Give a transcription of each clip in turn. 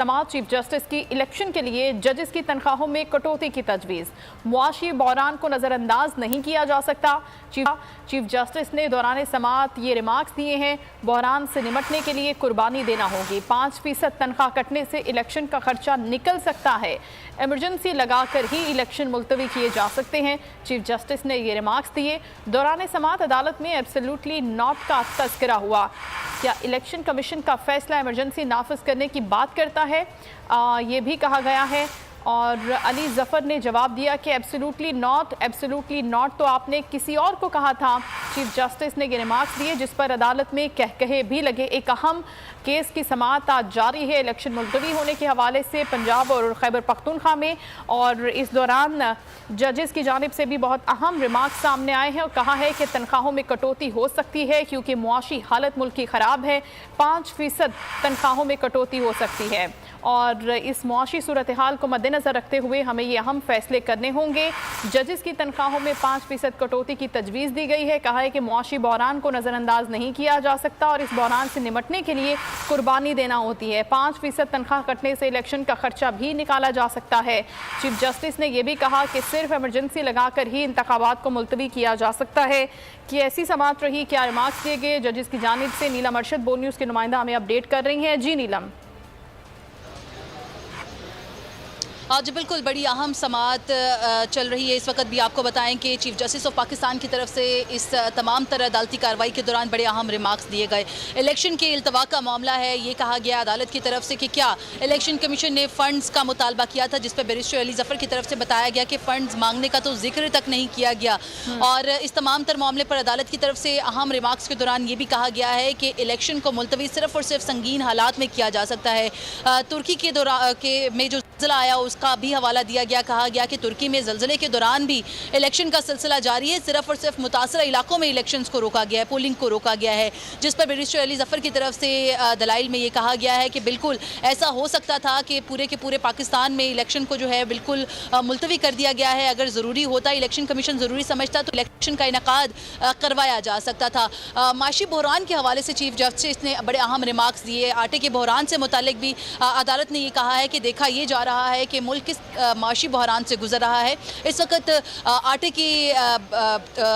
समाअत chief justice की election के लिए जजेस की तनख्वाहों में कटौती की तजवीज़। मुआशी बहरान को नज़रअंदाज नहीं किया जा सकता। चीफ जस्टिस ने दौरान समाअत ये रिमार्क्स दिए हैं। बहरान से निपटने के लिए कुर्बानी देना होगी। 5% तनख्वाह कटने से इलेक्शन का खर्चा निकल सकता है। इमरजेंसी लगाकर ही इलेक्शन मुलतवी किए जा सकते हैं। चीफ जस्टिस ने ये रिमार्क्स दिए। दौरान समाअत अदालत में एब्सोल्युटली नॉट का तस्करा हुआ। क्या इलेक्शन कमीशन का फैसला इमरजेंसी नाफिज करने की बात करता है, ये भी कहा गया है। और अली जफ़र ने जवाब दिया कि एब्सोल्युटली नॉट तो आपने किसी और को कहा था। चीफ जस्टिस ने ये रिमार्क्स दिए जिस पर अदालत में कहकहे भी लगे। एक अहम केस की समाअत आज जारी है इलेक्शन मुलतवी होने के हवाले से पंजाब और खैबर पख्तूनख्वा में, और इस दौरान जजेस की जानिब से भी बहुत अहम रिमार्क्स सामने आए हैं और कहा है कि तनख्वाहों में कटौती हो सकती है क्योंकि मुआशी हालत मुल्क की ख़राब है। 5% तनख्वाहों में कटौती हो सकती है और इस मुआशी सूरत हाल को मद्देनज़र रखते हुए हमें ये अहम फैसले करने होंगे। जजेस की तनख्वाहों में 5% कटौती की तजवीज़ दी गई है। कहा है कि मुआशी बहरान को नज़रअंदाज नहीं किया जा सकता और इस बहरान से निपटने के लिए कुर्बानी देना होती है। 5% तनख्वाह कटने से इलेक्शन का खर्चा भी निकाला जा सकता है। चीफ जस्टिस ने यह भी कहा कि सिर्फ इमरजेंसी लगाकर ही इंतखाबात को मुलतवी किया जा सकता है। कि ऐसी समाअत रही, क्या रिमार्क्स दिए गए जजेस की जानिब से। नीलम अरशद बोल न्यूज़ की नुमाइंदा हमें अपडेट कर रही हैं। जी नीलम। आज बिल्कुल बड़ी अहम समाअत चल रही है। इस वक्त भी आपको बताएं कि चीफ जस्टिस ऑफ पाकिस्तान की तरफ से इस तमाम तरह अदालती कार्रवाई के दौरान बड़े अहम रिमार्क्स दिए गए। इलेक्शन के इल्तवा का मामला है। ये कहा गया अदालत की तरफ से कि क्या इलेक्शन कमीशन ने फ़ंड्स का मुतालबा किया था, जिस पर बैरिस्टर अली जफ़र की तरफ से बताया गया कि फ़ंड्स मांगने का तो जिक्र तक नहीं किया गया। और इस तमाम तर मामले पर अदालत की तरफ से अहम रिमार्क्स के दौरान ये भी कहा गया है कि इलेक्शन को मुलतवी सिर्फ और सिर्फ संगीन हालात में किया जा सकता है। तुर्की के दौरान में जो ज़िला आया उसका भी हवाला दिया गया। कहा गया कि तुर्की में ज़लज़ले के दौरान भी इलेक्शन का सिलसिला जारी है। सिर्फ और सिर्फ मुतासरा इलाकों में इलेक्शंस को रोका गया है, पोलिंग को रोका गया है, जिस पर बैरिस्टर अली जफ़र की तरफ से दलाइल में ये कहा गया है कि बिल्कुल ऐसा हो सकता था कि पूरे के पूरे पाकिस्तान में इलेक्शन को जो है बिल्कुल मुलतवी कर दिया गया है। अगर ज़रूरी होता, इलेक्शन कमीशन ज़रूरी समझता तो इलेक्शन का इनकाद करवाया जा सकता था। माशी बहरान के हवाले से चीफ जस्टिस ने बड़े अहम रिमार्क्स दिए। आटे के बहरान से मुतालिक भी अदालत ने ये कहा है कि देखा ये जा रहा है कि मुल्क किस माशी बहरान से गुजर रहा है। इस वक्त आटे की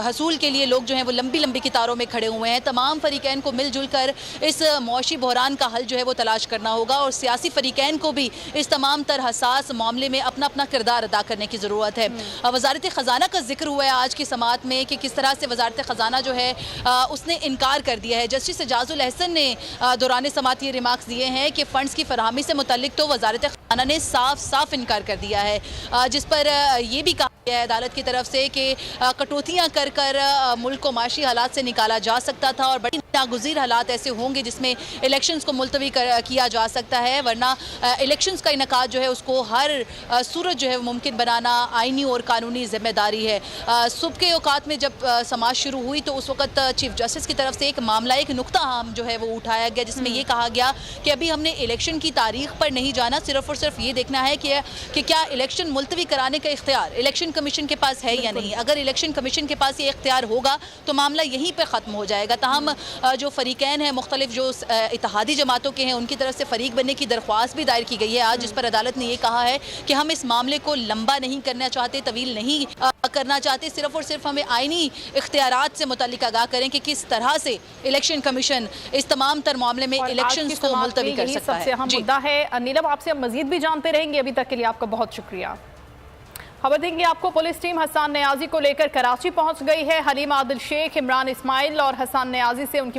हसूल के लिए लोग जो हैं वो लंबी लंबी कतारों में खड़े हुए हैं। तमाम फरीकैन को मिलजुल कर इस माशी बहरान का हल जो है वो तलाश करना होगा और सियासी फरीकैन को भी इस तमाम तर हसास मामले में अपना अपना किरदार अदा करने की ज़रूरत है। वजारत ख़जाना का जिक्र हुआ है आज की समाअत में कि किस तरह से वजारत ख़जाना जो है उसने इनकार कर दिया है। जस्टिस एजाजुल अहसन ने दौरान समाअत ये रिमार्क्स दिए हैं कि फ़ंड्स की फरहमी से मुतल्लिक तो वजारत ख़जाना ने साफ इनकार कर दिया है, जिस पर यह भी कहा गया है अदालत की तरफ से कि कटौतियां कर कर मुल्क को माशी हालात से निकाला जा सकता था और बड़ी नागुज़ीर हालात ऐसे होंगे जिसमें इलेक्शंस को मुलतवी किया जा सकता है, वरना इलेक्शंस का इनकाद जो है उसको हर सूरत जो है मुमकिन बनाना आइनी और कानूनी जिम्मेदारी है। सुबह के औकात में जब समाअत शुरू हुई तो उस वक्त चीफ जस्टिस की तरफ से एक मामला, एक नुक्ता अहम जो है वो उठाया गया, जिसमें ये कहा गया कि अभी हमने इलेक्शन की तारीख पर नहीं जाना, सिर्फ और सिर्फ ये देखना है कि क्या इलेक्शन मुलतवी कराने का इख्तियार इलेक्शन कमीशन के पास है या नहीं। अगर इलेक्शन कमीशन के पास ये इख्तियार होगा तो मामला यहीं पर ख़त्म हो जाएगा। ताहम जो फरीकैन है, मुख्तलिफ जो इत्तेहादी जमातों के हैं, उनकी तरफ से फरीक बनने की दरख्वास्त भी दायर की गई है आज, जिस पर अदालत ने यह कहा है कि हम इस मामले को लंबा नहीं करना चाहते, तवील नहीं करना चाहते, सिर्फ और सिर्फ हमें आइनी इख्तियारात से मुतल्लिक आगाह करें कि किस तरह से इलेक्शन कमीशन इस तमाम तर मामले में इलेक्शन को मुलतवी कर सकता है। सबसे अहम मुद्दा है। नीलम, आपसे हम मजीद भी जानते रहेंगे। अभी तक के लिए आपका बहुत शुक्रिया। खबर देंगे आपको, पुलिस टीम हसन नियाजी को लेकर कराची पहुंच गई है। हलीमा आदिल शेख, इमरान इस्माइल और हसन नियाजी से उनकी